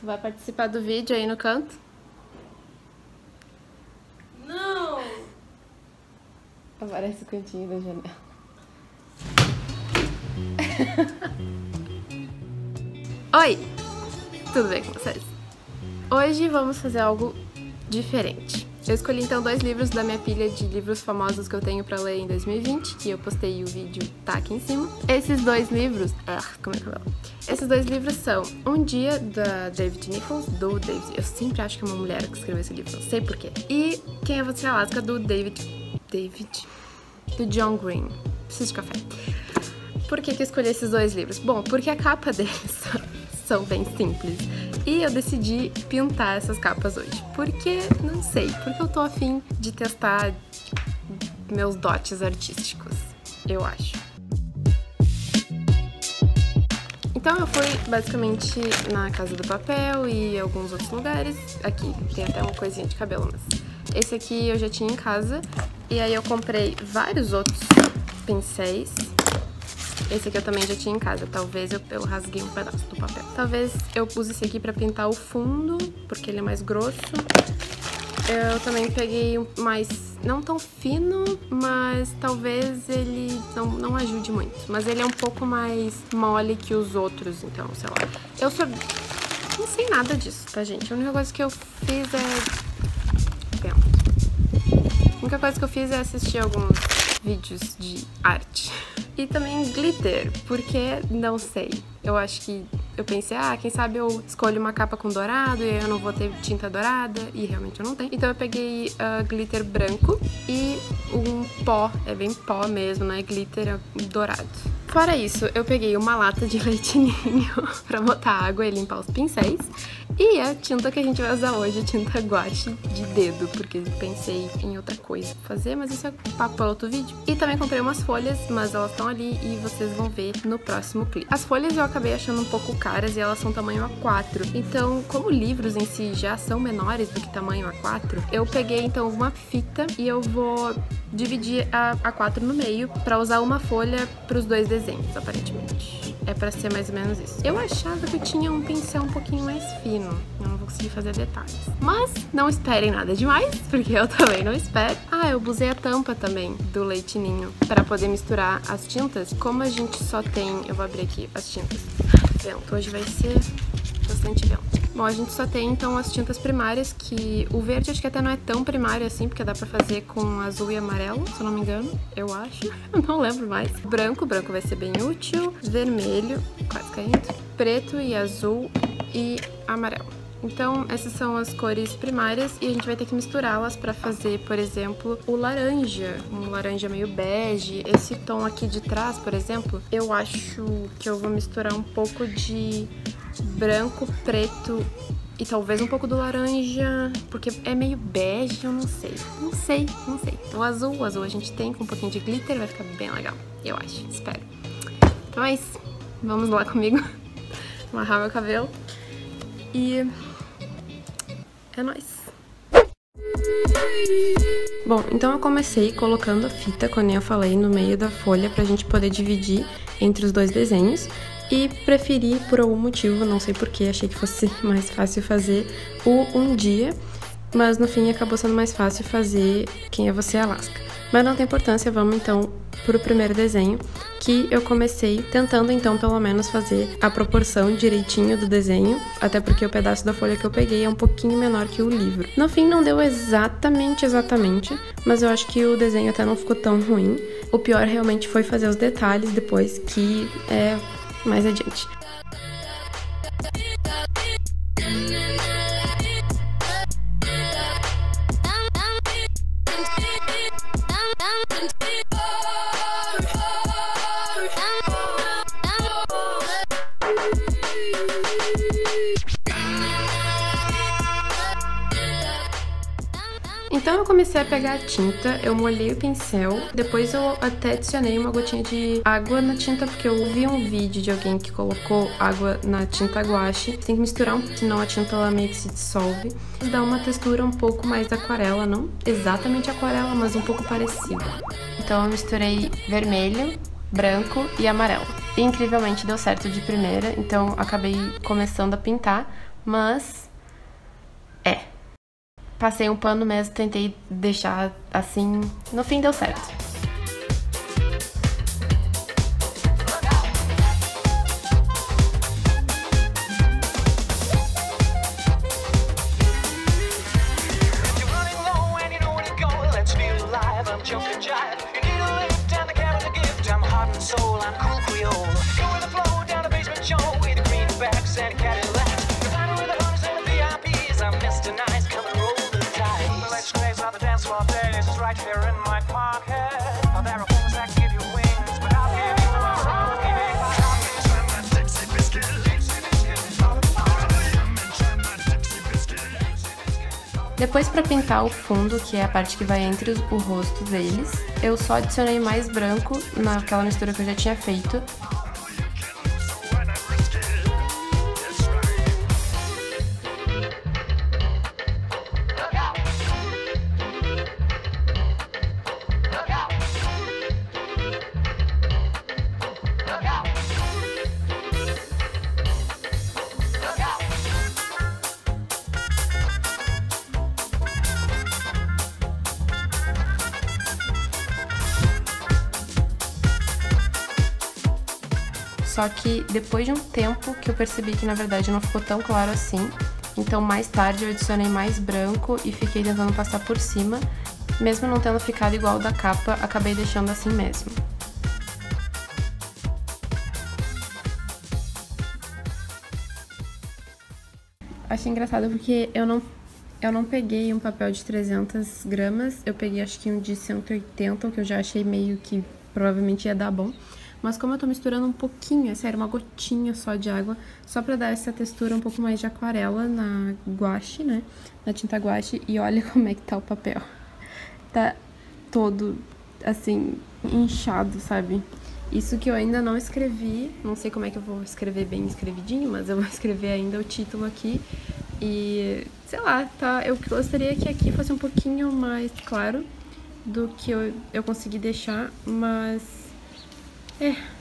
Tu vai participar do vídeo aí no canto? Não! Aparece o cantinho da janela. Oi! Tudo bem com vocês? Hoje vamos fazer algo diferente. Eu escolhi então 2 livros da minha pilha de livros famosos que eu tenho pra ler em 2020, que eu postei o vídeo, tá aqui em cima. Esses 2 livros... como é que eu falo? Esses 2 livros são Um Dia, da David Nichols, do David... Eu sempre acho que é uma mulher que escreveu esse livro, não sei porquê. E Quem é Você, Alaska, do do John Green. Preciso de café. Por que eu escolhi esses 2 livros? Bom, porque a capa deles são bem simples. E eu decidi pintar essas capas hoje. Porque, não sei, porque eu tô a fim de testar meus dotes artísticos, eu acho. Então eu fui basicamente na Casa do Papel e alguns outros lugares. Aqui tem até uma coisinha de cabelo, mas esse aqui eu já tinha em casa. E aí eu comprei vários outros pincéis. Esse aqui eu também já tinha em casa, talvez eu rasguei um pedaço do papel. Talvez eu use esse aqui pra pintar o fundo, porque ele é mais grosso. Eu também peguei um mais, não tão fino, mas talvez ele não ajude muito. Mas ele é um pouco mais mole que os outros, então, sei lá. Eu só não sei nada disso, tá, gente? A única coisa que eu fiz A única coisa que eu fiz é assistir alguns vídeos de arte. E também glitter, porque não sei. Eu acho que eu pensei, quem sabe eu escolho uma capa com dourado e eu não vou ter tinta dourada, e realmente eu não tenho. Então eu peguei glitter branco e um pó, é bem pó mesmo, não é glitter, é dourado. Fora isso, eu peguei uma lata de leite ninho pra botar água e limpar os pincéis. E a tinta que a gente vai usar hoje é tinta guache de dedo, porque pensei em outra coisa pra fazer, mas isso é papo para outro vídeo. E também comprei umas folhas, mas elas estão ali e vocês vão ver no próximo clipe. As folhas eu acabei achando um pouco caras e elas são tamanho A4. Então, como livros em si já são menores do que tamanho A4, eu peguei então uma fita e eu vou dividir a A4 no meio pra usar uma folha pros 2 desenhos, aparentemente. É pra ser mais ou menos isso. Eu achava que eu tinha um pincel um pouquinho mais fino. Eu não vou conseguir fazer detalhes. Mas não esperem nada demais, porque eu também não espero. Eu usei a tampa também do leite ninho pra poder misturar as tintas. Como a gente só tem... Eu vou abrir aqui as tintas. Vento. Hoje vai ser bastante vento. Bom, a gente só tem então as tintas primárias, que o verde acho que até não é tão primário assim, porque dá pra fazer com azul e amarelo, se eu não me engano, eu acho. Eu não lembro mais. Branco vai ser bem útil. Vermelho, quase caindo. Preto e azul e amarelo. Então, essas são as cores primárias e a gente vai ter que misturá-las pra fazer, por exemplo, o laranja. Um laranja meio bege. Esse tom aqui de trás, por exemplo, eu acho que eu vou misturar um pouco de branco, preto e talvez um pouco do laranja, porque é meio bege, eu não sei. Não sei. O azul a gente tem com um pouquinho de glitter, vai ficar bem legal, eu acho, espero. Então é isso, vamos lá comigo amarrar meu cabelo e é nóis. Bom, então eu comecei colocando a fita, como eu falei, no meio da folha pra gente poder dividir entre os 2 desenhos. E preferi, por algum motivo, não sei porquê, achei que fosse mais fácil fazer o Um Dia, mas no fim acabou sendo mais fácil fazer Quem é Você, Alaska. Mas não tem importância, vamos então pro primeiro desenho, que eu comecei tentando então pelo menos fazer a proporção direitinho do desenho, até porque o pedaço da folha que eu peguei é um pouquinho menor que o livro. No fim não deu exatamente, mas eu acho que o desenho até não ficou tão ruim. O pior realmente foi fazer os detalhes depois, que é mais adiante. Então eu comecei a pegar a tinta, eu molhei o pincel, depois eu até adicionei uma gotinha de água na tinta, porque eu vi um vídeo de alguém que colocou água na tinta guache. Tem que misturar, senão a tinta ela meio que se dissolve. Dá uma textura um pouco mais aquarela, não exatamente aquarela, mas um pouco parecida. Então eu misturei vermelho, branco e amarelo. E incrivelmente deu certo de primeira, então acabei começando a pintar. mas passei um pano mesmo, tentei deixar assim, no fim deu certo. Depois, para pintar o fundo, que é a parte que vai entre o rosto deles, eu só adicionei mais branco naquela mistura que eu já tinha feito. Só que depois de um tempo que eu percebi que na verdade não ficou tão claro assim, então mais tarde eu adicionei mais branco e fiquei tentando passar por cima, mesmo não tendo ficado igual da capa, acabei deixando assim mesmo. Achei engraçado porque eu não peguei um papel de 300 gramas, eu peguei acho que um de 180, o que eu já achei meio que provavelmente ia dar bom. Mas como eu tô misturando um pouquinho, é sério, uma gotinha só de água, só pra dar essa textura um pouco mais de aquarela na guache, né? Na tinta guache, e olha como é que tá o papel. Tá todo, assim, inchado, sabe? Isso que eu ainda não escrevi, não sei como é que eu vou escrever bem escrevidinho, mas eu vou escrever ainda o título aqui. E, sei lá, tá? Eu gostaria que aqui fosse um pouquinho mais claro do que eu consegui deixar, mas...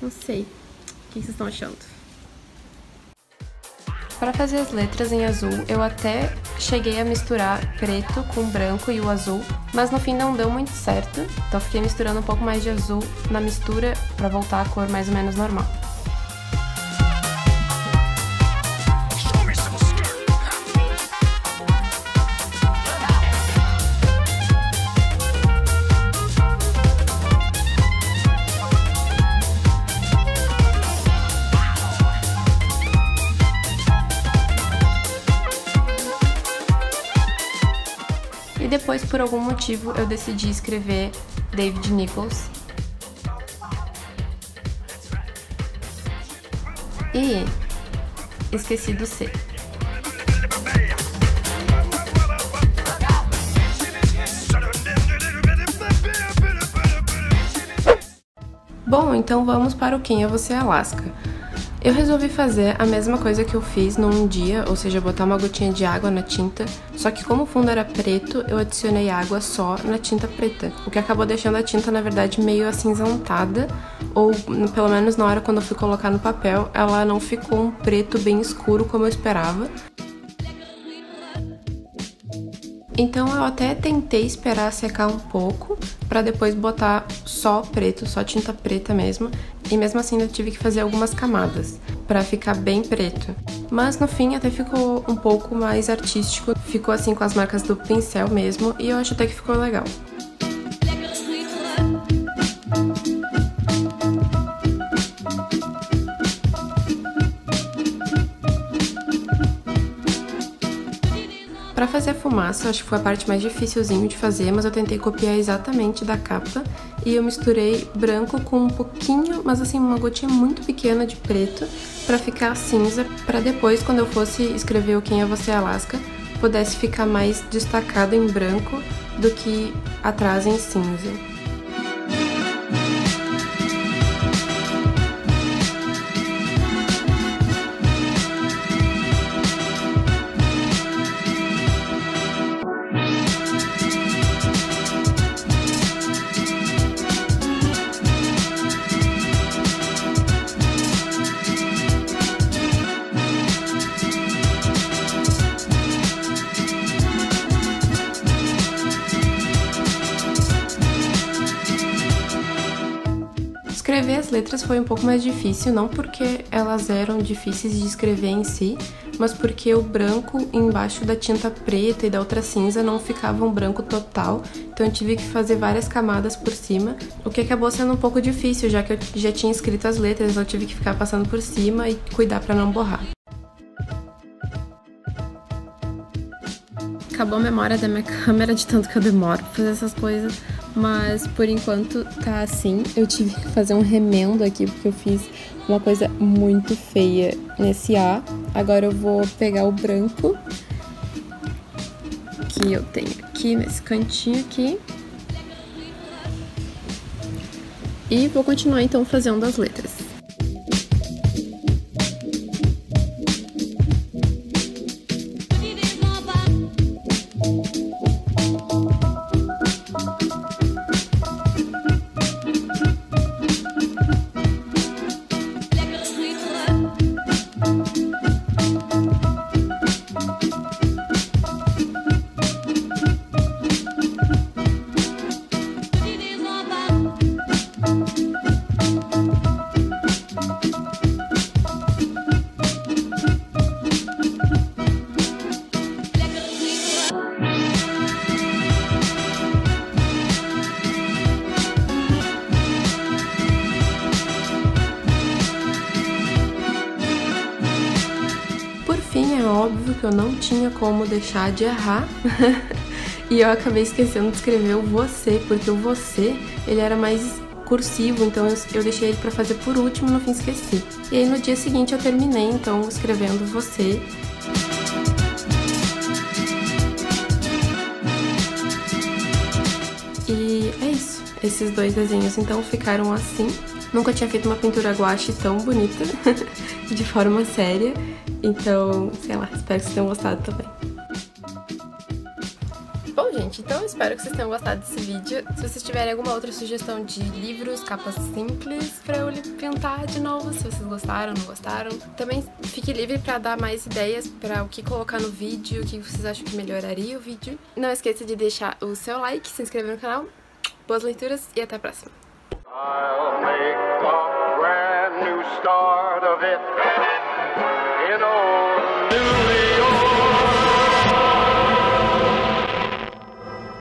não sei. O que vocês estão achando? Para fazer as letras em azul, eu até cheguei a misturar preto com branco e o azul, mas no fim não deu muito certo, então fiquei misturando um pouco mais de azul na mistura para voltar a cor mais ou menos normal. E depois, por algum motivo, eu decidi escrever David Nichols. E esqueci do C. Bom, então vamos para o Quem é Você, Alaska. Eu resolvi fazer a mesma coisa que eu fiz num dia, ou seja, botar uma gotinha de água na tinta, só que como o fundo era preto, eu adicionei água só na tinta preta, o que acabou deixando a tinta, na verdade, meio acinzentada, ou pelo menos na hora quando eu fui colocar no papel, ela não ficou um preto bem escuro como eu esperava. Então eu até tentei esperar secar um pouco, pra depois botar só preto, só tinta preta mesmo, e mesmo assim eu tive que fazer algumas camadas pra ficar bem preto. Mas no fim até ficou um pouco mais artístico, ficou assim com as marcas do pincel mesmo, e eu acho até que ficou legal. Pra fazer a fumaça, acho que foi a parte mais dificilzinho de fazer, mas eu tentei copiar exatamente da capa e eu misturei branco com um pouquinho, mas assim, uma gotinha muito pequena de preto pra ficar cinza, pra depois, quando eu fosse escrever o Quem é Você, Alaska, pudesse ficar mais destacado em branco do que atrás em cinza. Escrever as letras foi um pouco mais difícil, não porque elas eram difíceis de escrever em si, mas porque o branco embaixo da tinta preta e da outra cinza não ficava um branco total, então eu tive que fazer várias camadas por cima, o que acabou sendo um pouco difícil, já que eu já tinha escrito as letras, eu tive que ficar passando por cima e cuidar para não borrar. Acabou a memória da minha câmera de tanto que eu demoro pra fazer essas coisas, mas por enquanto tá assim. Eu tive que fazer um remendo aqui porque eu fiz uma coisa muito feia nesse A. Agora eu vou pegar o branco que eu tenho aqui nesse cantinho aqui e vou continuar então fazendo as letras. É óbvio que eu não tinha como deixar de errar e eu acabei esquecendo de escrever o você, porque o você, ele era mais cursivo, então eu deixei ele pra fazer por último e no fim esqueci. E aí no dia seguinte eu terminei então escrevendo você. E é isso, esses dois desenhos então ficaram assim. Nunca tinha feito uma pintura guache tão bonita, de forma séria, então, sei lá, espero que vocês tenham gostado também. Bom, gente, então eu espero que vocês tenham gostado desse vídeo. Se vocês tiverem alguma outra sugestão de livros, capas simples, pra eu pintar de novo, se vocês gostaram, não gostaram. Também fique livre pra dar mais ideias pra o que colocar no vídeo, o que vocês acham que melhoraria o vídeo. Não esqueça de deixar o seu like, se inscrever no canal. Boas leituras e até a próxima. I'll make a brand new start of it.